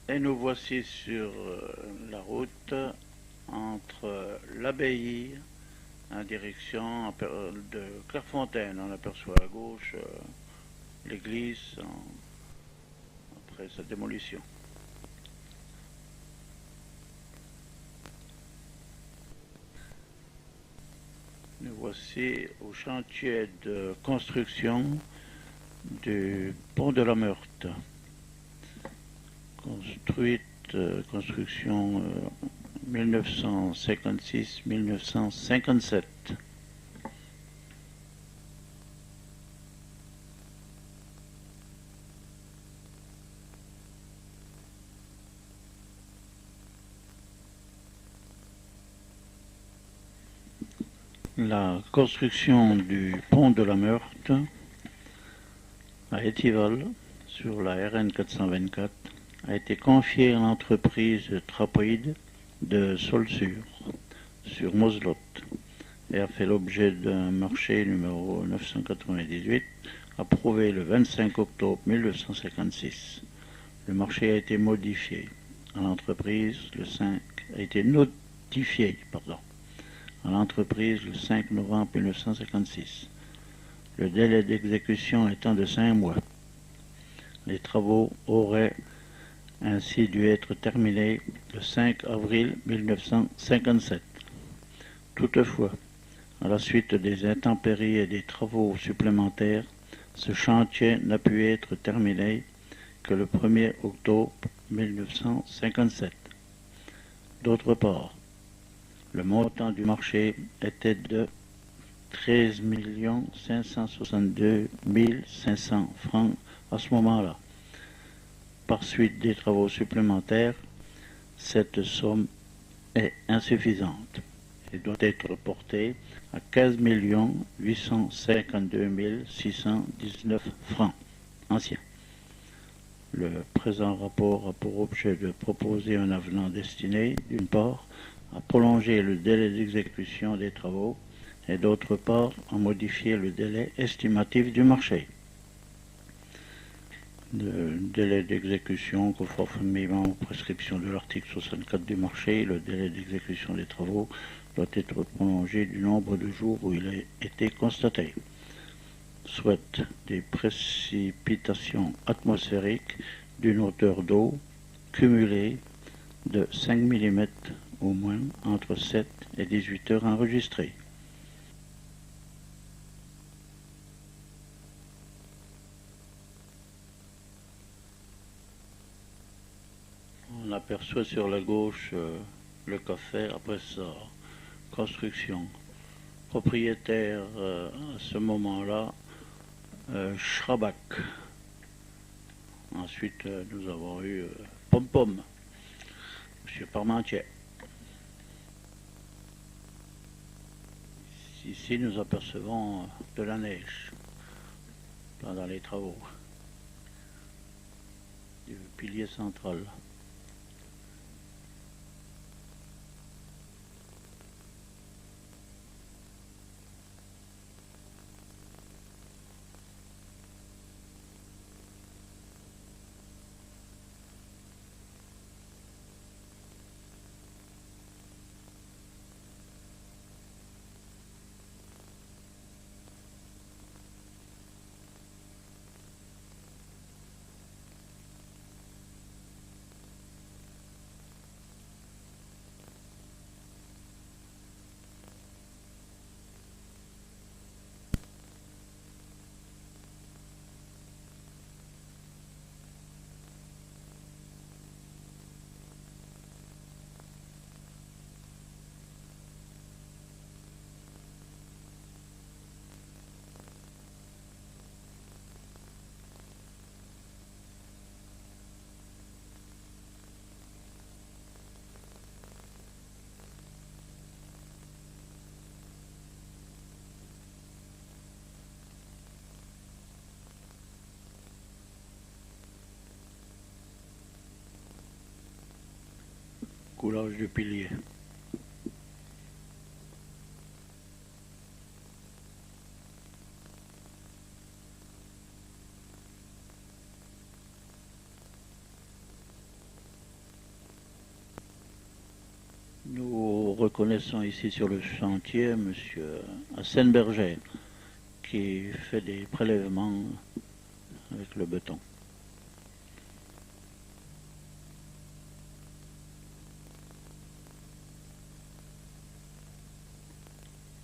Et nous voici sur la route entre l'abbaye en direction de Clairefontaine. On aperçoit à gauche l'église après sa démolition. Nous voici au chantier de construction du pont de la Meurthe. Construction 1956-1957. La construction du pont de la Meurthe à Étival, sur la RN 424, a été confiée à l'entreprise Trapoïde de Saulsure, sur Moselotte, et a fait l'objet d'un marché numéro 998, approuvé le 25 octobre 1956. Le marché a été modifié à l'entreprise le 5 a été notifié à l'entreprise le 5 novembre 1956. Le délai d'exécution étant de 5 mois. Les travaux auraient ainsi dû être terminés le 5 avril 1957. Toutefois, à la suite des intempéries et des travaux supplémentaires, ce chantier n'a pu être terminé que le 1er octobre 1957. D'autre part, le montant du marché était de 13 562 500 francs à ce moment-là. Par suite des travaux supplémentaires, cette somme est insuffisante et doit être portée à 15 852 619 francs anciens. Le présent rapport a pour objet de proposer un avenant destiné, d'une part, à prolonger le délai d'exécution des travaux et d'autre part, à modifier le délai estimatif du marché. Le délai d'exécution, conformément aux prescriptions de l'article 64 du marché, le délai d'exécution des travaux doit être prolongé du nombre de jours où il a été constaté. Soit des précipitations atmosphériques d'une hauteur d'eau cumulée de 5 mm au moins entre 7 et 18 heures enregistrées. On aperçoit sur la gauche le café après sa construction. Propriétaire à ce moment-là, Schrabak. Ensuite, nous avons eu Pom Pom, M. Parmentier. Ici, nous apercevons de la neige pendant les travaux du pilier central. Coulage du pilier. reconnaissons ici sur le chantier M. Assenberger qui fait des prélèvements avec le béton.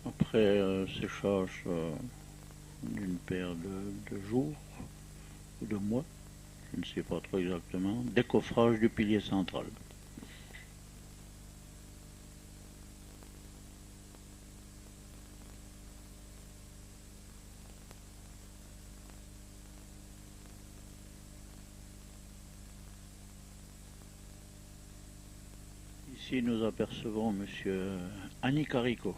Après séchage d'une paire de jours ou de mois, je ne sais pas trop exactement, décoffrage du pilier central. Ici nous apercevons M. Annie Carico.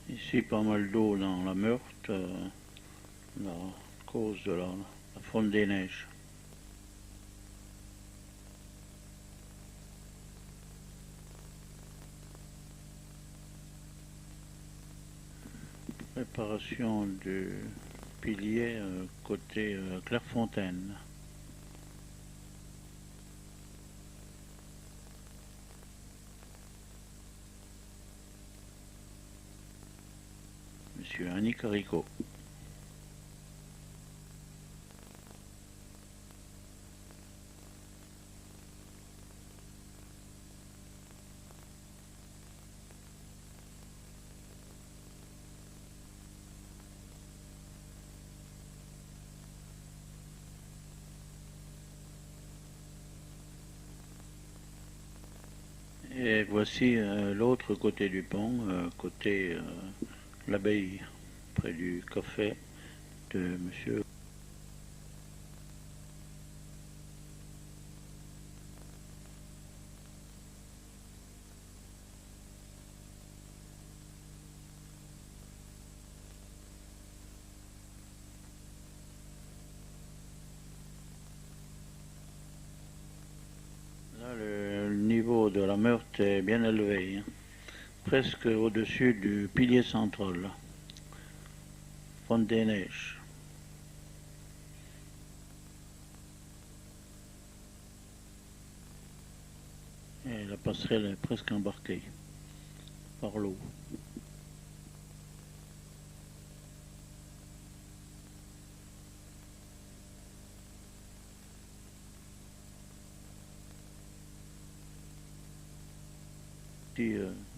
Ici, pas mal d'eau dans la Meurthe, la cause de la fonte des neiges. Préparation du pilier côté Clairefontaine. Monsieur Annie Carico. Et voici l'autre côté du pont, côté l'abbaye, près du café de monsieur. Là, le niveau de la Meurthe est bien élevé, hein, presque au-dessus du pilier central, fonte des neiges. Et la passerelle est presque embarquée par l'eau.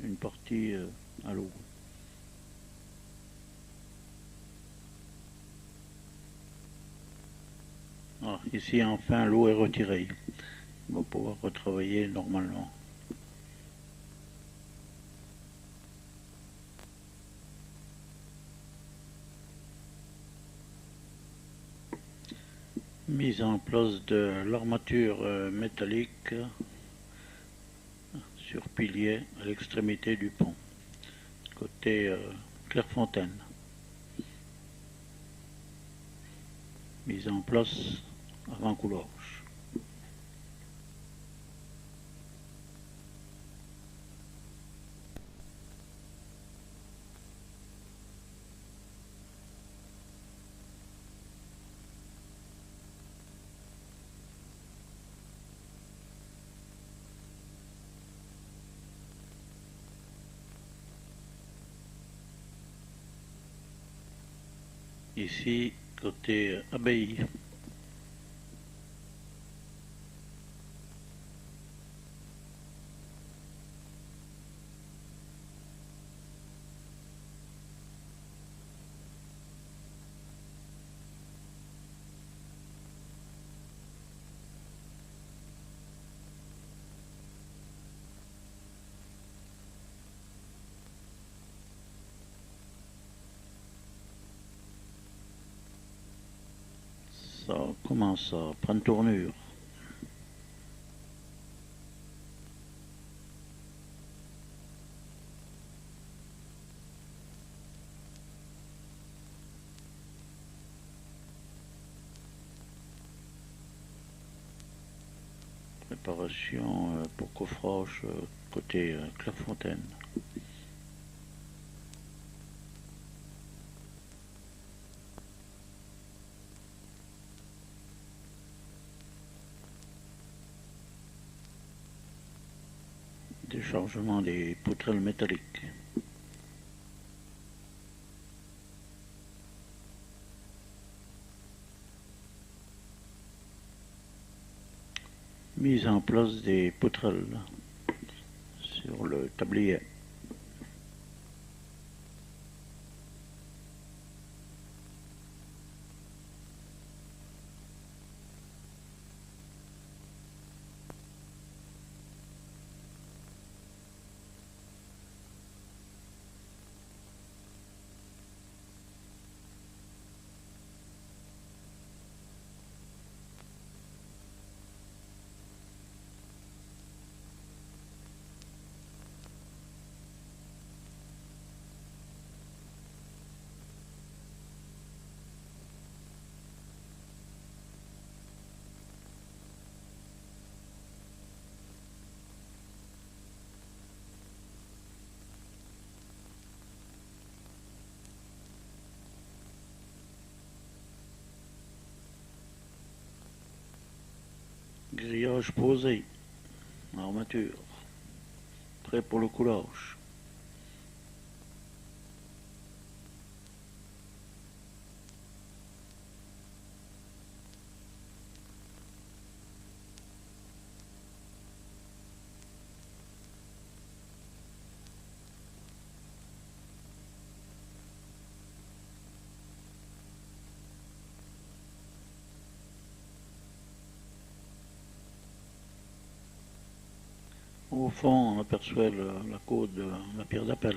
Une partie à l'eau. Ah, ici enfin l'eau est retirée. On va pouvoir retravailler normalement. Mise en place de l'armature métallique sur pilier à l'extrémité du pont, côté Clairefontaine. Mise en place avant Coulanges. Ici, côté abbaye. Ça commence à prendre tournure. Préparation pour coffrage côté Clairefontaine. Déchargement des poutrelles métalliques. Mise en place des poutrelles sur le tablier. Grillage posé, armature, prêt pour le coulage. Au fond, on aperçoit la côte de la pierre d'appel.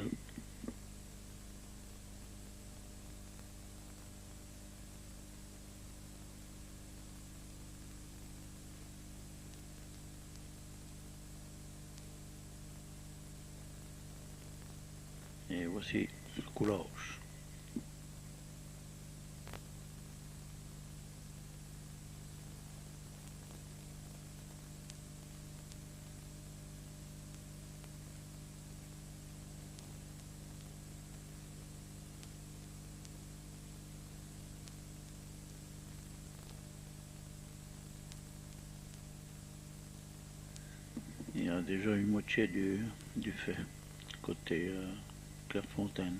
Et voici le coulage. Il y a déjà une moitié du fait côté Clairefontaine.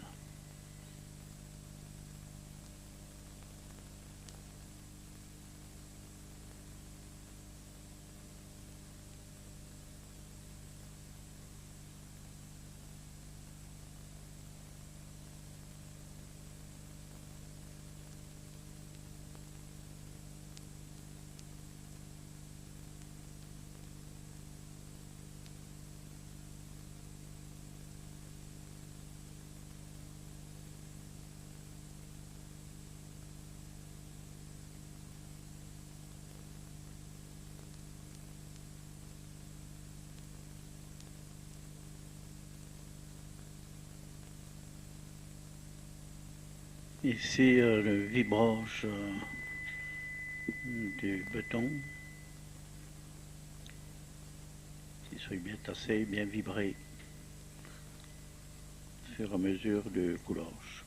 Ici, le vibrage du béton, qui soit bien tassé, bien vibré, au fur et à mesure du coulage.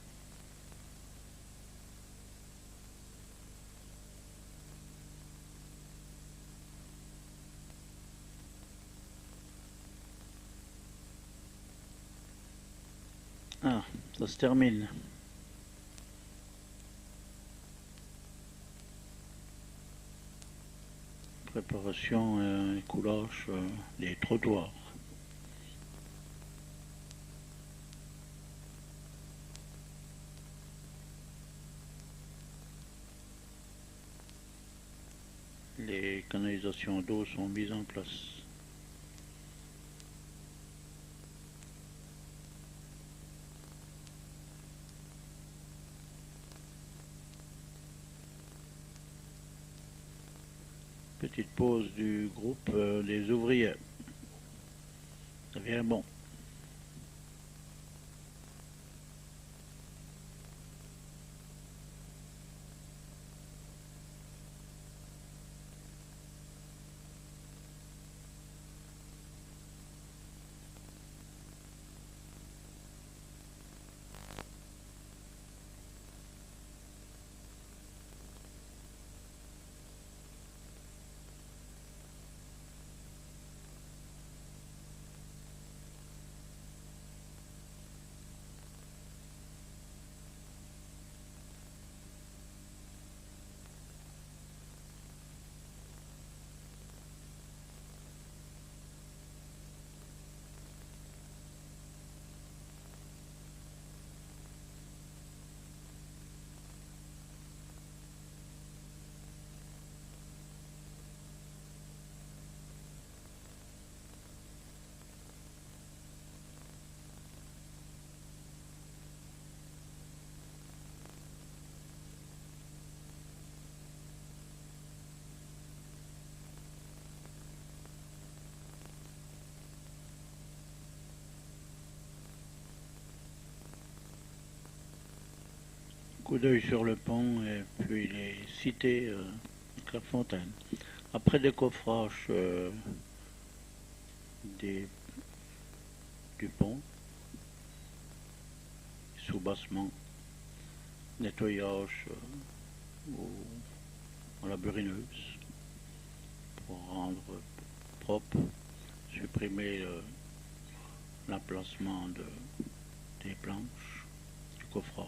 Ah, ça se termine. Préparation et coulage des trottoirs. Les canalisations d'eau sont mises en place. Petite pause du groupe des ouvriers. Ça vient bon. coup d'œil sur le pont et puis les cités Clairefontaine. Après décoffrage des, du pont, soubassement, nettoyage à la burineuse pour rendre propre, supprimer l'emplacement des planches, du coffrage.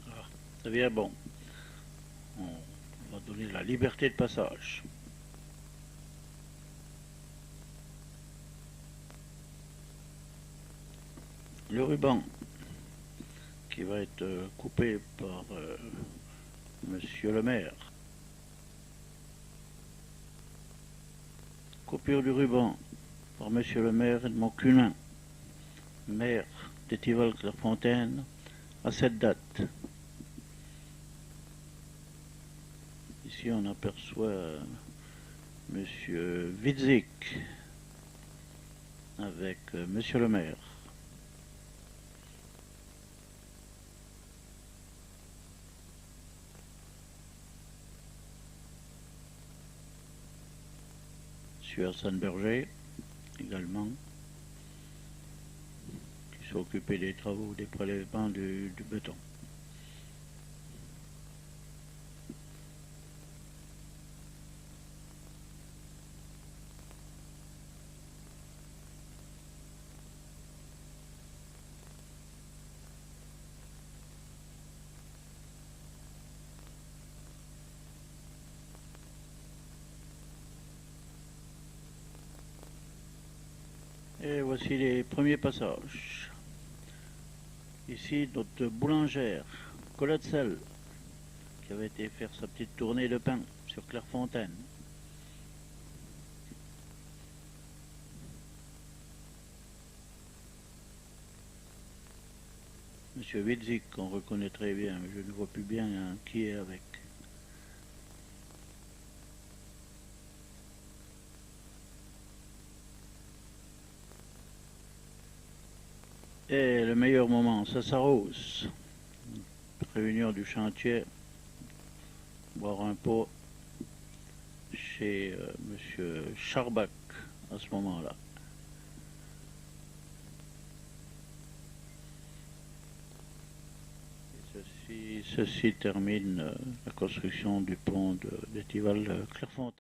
Voilà, ça devient bon. On va donner la liberté de passage. Le ruban qui va être coupé par Monsieur le maire. Coupure du ruban par Monsieur le maire Edmond Cunin, maire d'Étival-Clairefontaine, à cette date. Ici on aperçoit Monsieur Widzik avec Monsieur le maire. Monsieur Hassan Berger également, qui s'est occupé des travaux, des prélèvements du béton. Et voici les premiers passages. Ici, notre boulangère, Colette Selle, qui avait été faire sa petite tournée de pain sur Clairefontaine. Monsieur Widzik, qu'on reconnaît très bien, mais je ne vois plus bien hein, qui est avec. Et le meilleur moment, ça s'arrose. Réunion du chantier, boire un pot chez Monsieur Charbach à ce moment-là. Ceci termine la construction du pont d'Étival-Clairefontaine.